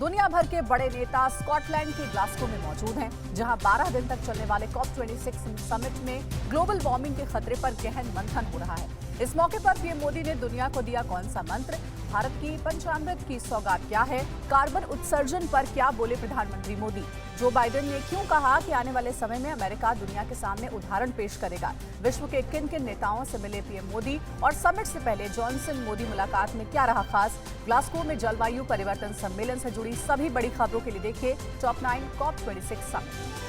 दुनिया भर के बड़े नेता स्कॉटलैंड के ग्लासगो में मौजूद हैं, जहां 12 दिन तक चलने वाले COP26 समिट में ग्लोबल वार्मिंग के खतरे पर गहन मंथन हो रहा है। इस मौके पर पीएम मोदी ने दुनिया को दिया कौन सा मंत्र, भारत की पंचामृत की सौगात क्या है, कार्बन उत्सर्जन पर क्या बोले प्रधानमंत्री मोदी, जो बाइडेन ने क्यों कहा कि आने वाले समय में अमेरिका दुनिया के सामने उदाहरण पेश करेगा, विश्व के किन किन नेताओं से मिले पीएम मोदी और समिट से पहले जॉनसन मोदी मुलाकात में क्या रहा खास। ग्लासगो में जलवायु परिवर्तन सम्मेलन से जुड़ी सभी बड़ी खबरों के लिए देखिए टॉप 9 COP26 समिट।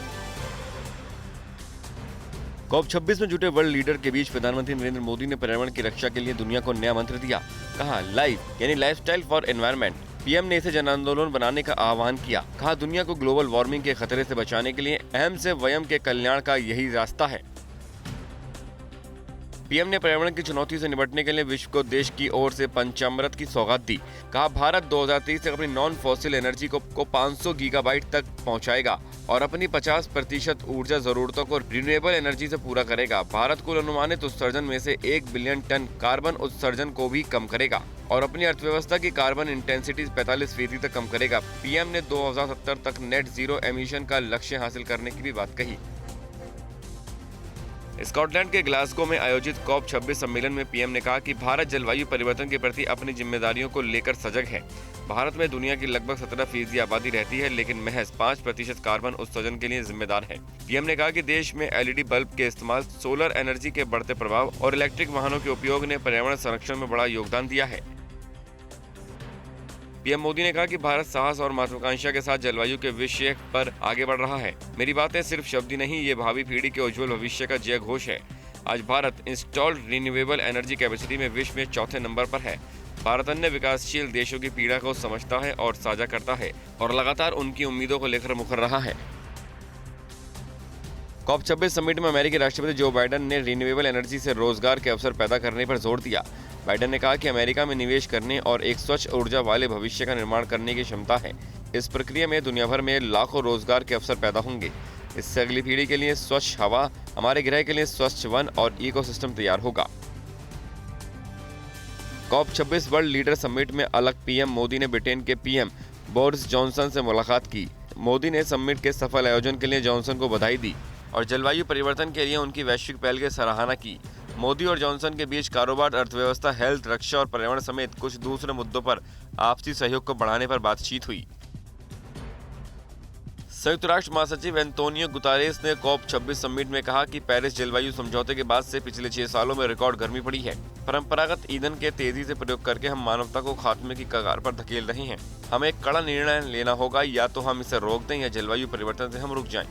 COP26 में जुटे वर्ल्ड लीडर के बीच प्रधानमंत्री नरेंद्र मोदी ने पर्यावरण की रक्षा के लिए दुनिया को नया मंत्र दिया। कहा लाइफ यानी लाइफस्टाइल फॉर एनवायरनमेंट। पीएम ने इसे जन आंदोलन बनाने का आह्वान किया। कहा दुनिया को ग्लोबल वार्मिंग के खतरे से बचाने के लिए अहम से वयम के कल्याण का यही रास्ता है। पीएम ने पर्यावरण की चुनौती से निपटने के लिए विश्व को देश की ओर से पंचामृत की सौगात दी। कहा भारत 2030 तक अपनी नॉन फॉसिल एनर्जी को 500 गीगाबाइट तक पहुंचाएगा और अपनी 50% ऊर्जा जरूरतों को रिन्यूएबल एनर्जी से पूरा करेगा। भारत कुल अनुमानित उत्सर्जन में से 1 बिलियन टन कार्बन उत्सर्जन को भी कम करेगा और अपनी अर्थव्यवस्था की कार्बन इंटेंसिटी 45% तक कम करेगा। पीएम ने 2070 तक नेट जीरो एमिशन का लक्ष्य हासिल करने की भी बात कही। स्कॉटलैंड के ग्लासगो में आयोजित COP26 सम्मेलन में पीएम ने कहा कि भारत जलवायु परिवर्तन के प्रति अपनी जिम्मेदारियों को लेकर सजग है। भारत में दुनिया की लगभग 17% आबादी रहती है, लेकिन महज 5% कार्बन उत्सर्जन के लिए जिम्मेदार है। पीएम ने कहा कि देश में LED बल्ब के इस्तेमाल, सोलर एनर्जी के बढ़ते प्रभाव और इलेक्ट्रिक वाहनों के उपयोग ने पर्यावरण संरक्षण में बड़ा योगदान दिया है। पीएम मोदी ने कहा कि भारत साहस और महत्वाकांक्षा के साथ जलवायु के विषय पर आगे बढ़ रहा है। मेरी बातें सिर्फ शब्द ही नहीं, ये भावी पीढ़ी के उज्जवल भविष्य का जय घोष है। आज Bharat installed renewable energy capacity में विश्व में 4थे नंबर पर है। भारत अन्य विकासशील देशों की पीड़ा को समझता है और साझा करता है और लगातार उनकी उम्मीदों को लेकर मुखर रहा है। COP26 समिट में अमेरिकी राष्ट्रपति जो बाइडेन ने रिन्यूएबल एनर्जी से रोजगार के अवसर पैदा करने पर जोर दिया। बाइडेन ने कहा कि अमेरिका में निवेश करने और एक स्वच्छ ऊर्जा वाले भविष्य का निर्माण करने की क्षमता है। इस प्रक्रिया में दुनिया भर में लाखों रोजगार के अवसर पैदा होंगे। इससे अगली पीढ़ी के लिए स्वच्छ हवा, हमारे ग्रह के लिए स्वच्छ वन और इकोसिस्टम तैयार होगा। COP26 वर्ल्ड लीडर समिट में अलग पीएम मोदी ने ब्रिटेन के पीएम बोरिस जॉनसन से मुलाकात की। मोदी ने समिट के सफल आयोजन के लिए जॉनसन को बधाई दी और जलवायु परिवर्तन के लिए उनकी वैश्विक पहल की सराहना की। मोदी और जॉनसन के बीच कारोबार, अर्थव्यवस्था, हेल्थ, रक्षा और पर्यावरण समेत कुछ दूसरे मुद्दों पर आपसी सहयोग को बढ़ाने पर बातचीत हुई। संयुक्त राष्ट्र महासचिव एंटोनियो गुतेरेस ने COP26 समिट में कहा कि पेरिस जलवायु समझौते के बाद से पिछले 6 सालों में रिकॉर्ड गर्मी पड़ी है। परंपरागत ईंधन के तेजी से प्रयोग करके हम मानवता को खात्मे की कगार पर धकेल रहे हैं। हमें एक कड़ा निर्णय लेना होगा, या तो हम इसे रोक दें या जलवायु परिवर्तन से हम रुक जाएं।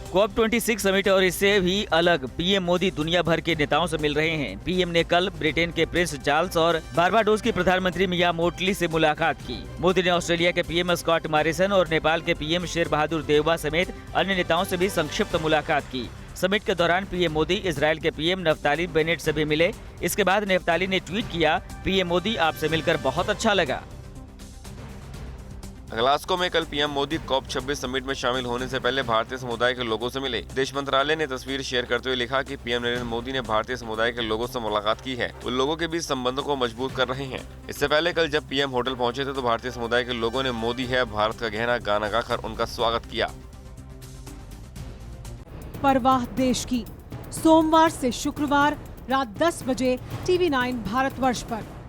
COP26 समिट और इससे भी अलग पीएम मोदी दुनिया भर के नेताओं से मिल रहे हैं। पीएम ने कल ब्रिटेन के प्रिंस चार्ल्स और बारबाडोस की प्रधानमंत्री मिया मोटली से मुलाकात की। मोदी ने ऑस्ट्रेलिया के पीएम स्कॉट मॉरिसन और नेपाल के पीएम शेर बहादुर देउबा समेत अन्य नेताओं से भी संक्षिप्त मुलाकात की। समिट के दौरान पीएम मोदी इजराइल के पीएम नफ्ताली बेनेट से भी मिले। इसके बाद नफ्ताली ने ट्वीट किया, पीएम मोदी आपसे मिलकर बहुत अच्छा लगा। ग्लासगो में कल पीएम मोदी COP26 समिट में शामिल होने से पहले भारतीय समुदाय के लोगों से मिले। विदेश मंत्रालय ने तस्वीर शेयर करते हुए लिखा कि पीएम नरेंद्र मोदी ने भारतीय समुदाय के लोगों से मुलाकात की है। उन लोगों के बीच संबंधों को मजबूत कर रहे हैं। इससे पहले कल जब पीएम होटल पहुंचे थे तो भारतीय समुदाय के लोगों ने मोदी है भारत का गहना गाना गाकर उनका स्वागत किया। परवाह देश की, सोमवार से शुक्रवार रात 10 बजे TV9 भारतवर्ष पर।